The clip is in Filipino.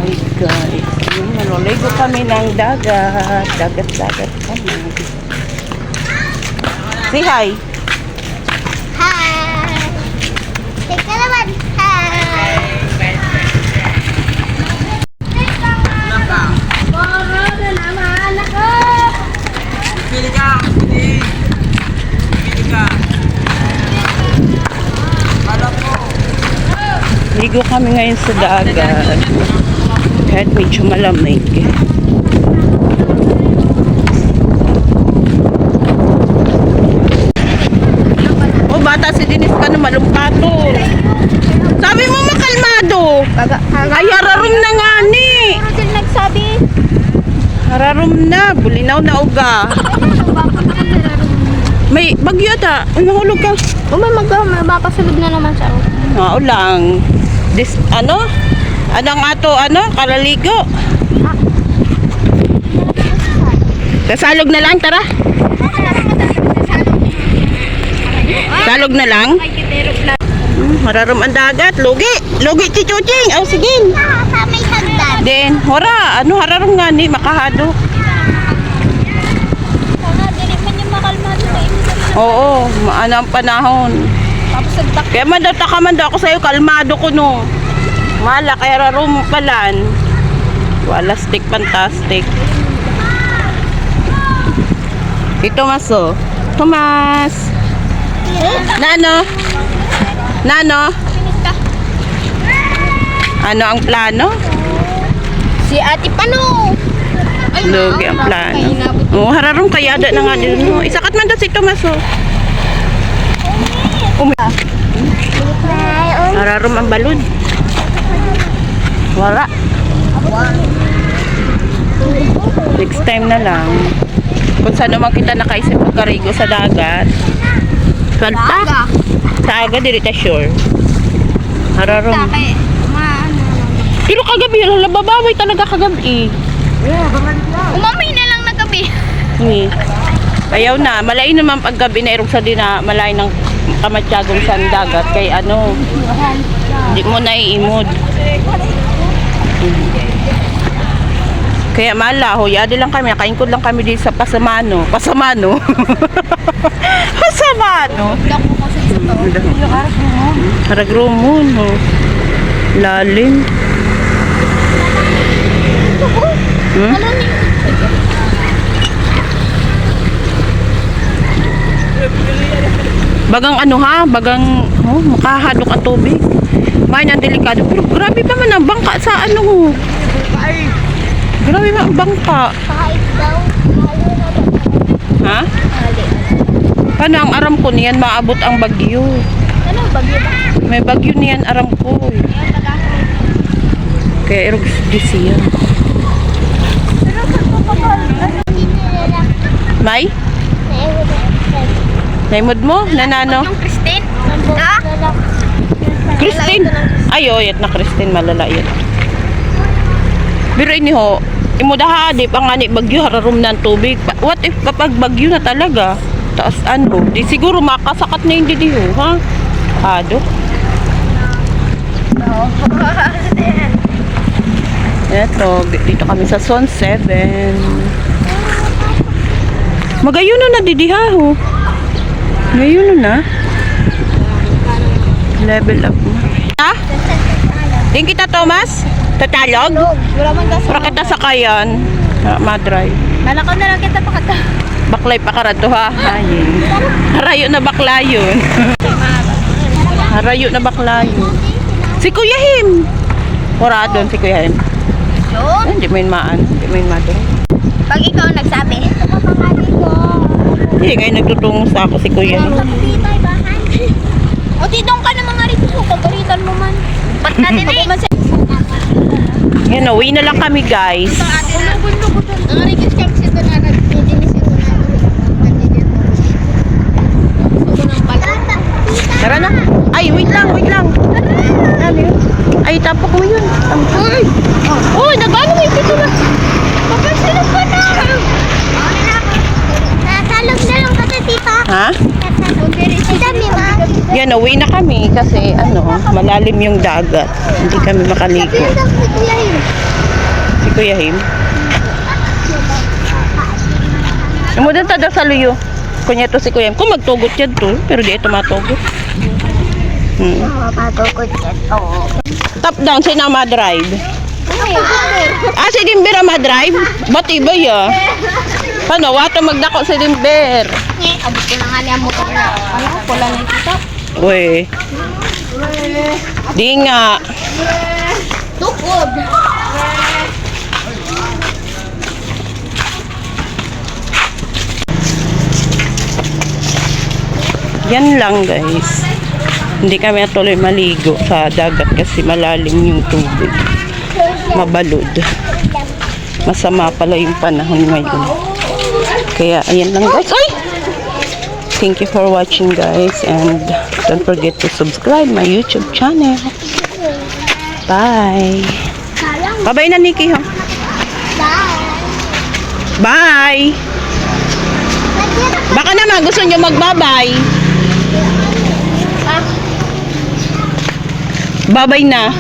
Hi guys, maliligo kami ng dagat. Dagat kami. Say hi. Hi! Teka naman, hi! Boro na naman ako! Pili ka! Pili! Pili ka! Alam mo! Ligo kami ngayon sa dagat. Kahit medyo malamig. Oh, bata si Dennis pa na malumpato. Sabi mo makalmado. Ay, hararom na nga ni. Pero sila nagsabi, Hararom na. Bulinaw na uga. May bagyo ata. Nahulog ka. may mapapasulog na naman siya. Ulang. Ano? Anong ato, kalaligo. Kasalog na lang, tara. Salog na lang. Hararom ang dagat. Lugi. Lugi, chichuching. Aw, sige. Sa may hagdan. Then, hararom nga ni, makahado. Dili man yung makalmado na Oo, ano ang panahon. Tapos nagtak. Kaya man daw, takaman daw ako sa'yo, kalmado ko no. Mala, kaya hararom palan. Walastik, fantastic. Ito, Maso. Tomas. Nano? Ano ang plano? Si Ate Pano. Lugi ang plano. Oh, hararom kaya da na nga din. No? Isakat man daw si Tomas. Oh. Hararom ang balon. Wala. Next time na lang. Kung saan naman kita nakaisip magkarigo sa dagat. Kalta. Sa aga, dirita sure. Hararom. Pero kagabi, babaway talaga kagabi. Umamay na lang na gabi. Ayaw na. Malay naman pag gabi na irog sa din na malay ng kamatyagong sa dagat. Kay hindi mo na iimod. Kaya malaho, yadi lang kami, nakaingkod lang kami dito sa Pasamano. Pasamano. Haragrumon. Lalim. Bagang makahadok ang tubig. May nang delikado. Pero grabe pa man ang bangka sa Grabe ba ang bangka? Kahit daw. Ha? Paano ang aram ko niyan maabot ang bagyo? Ano, bagyo ba? May bagyo niyan aram ko. Kaya irog di siya. Pero sa kapapal, May? Naimod mo? Nanano? Yung Christine? Ha? Christine? Ay, yat na Christine, malala yan. Pero ini ho, imudaha, di pa nga ni bagyo, hararom na ang tubig. What if kapag bagyo na talaga? Taas di siguro makasakat na hindi di ho, ha? Ado. Eto, dito kami sa Zone 7. Magayon na didiha ho. Ngayon na. Level up na. Ha? Din kita, Thomas? Tatalog? Wala man kasi. Para kita sakayan. Madray. Nalakaw na lang kita pakata. Baklay pa karado ha. Harayo na bakla yun. Harayo na bakla yun. Si Kuya Him. Wala doon si Kuya Him. Yun? Hindi mo yun Hindi mo yun madray. Pag ikaw nagsabi. Hindi ngayon nagtutungo sa ako si Kuya Him. O tidong ka na mga rito. Pagalitan mo man. Ba't natin eh? Yan, uwi na lang kami guys. Ang rigis kami siya doon na nagdidinis yung Tara na. Ay, wait lang. Ay, tapok mo yun. Ay! Uy, nag-ano mo yung dito na. Papasilog ko na. Nasalog na lang kasi tita. Ha? Nasalog. Dami ma. Yan, uwi na kami kasi malalim yung dagat. Hindi kami makaligo. Sabi lang sa Kuya Him. Kuya Him. Umudan ta daw sa luyo. Kunya to si Kuya Him. Kung magtugot yan to, pero di ito matugot. Mapagukot ito. Top down, si na ma-drive. Ah, si Dimber ang ma-drive? Ba't iba ya? Paano, wato magdako si Dimber. Abot ko na nga niya mo na. Ano, pula na ito. Uy. Di nga. Tukod. Yan lang guys. Hindi kami tuloy maligo sa dagat kasi malalim yung tubig. Mabalod. Masama pala yung panahon ngayon. Kaya ayan lang guys. Ay! Thank you for watching guys and don't forget to subscribe my YouTube channel. Bye. Bye-bye na Nikki ha. Bye. Baka naman gusto nyo magbabay. Babay na.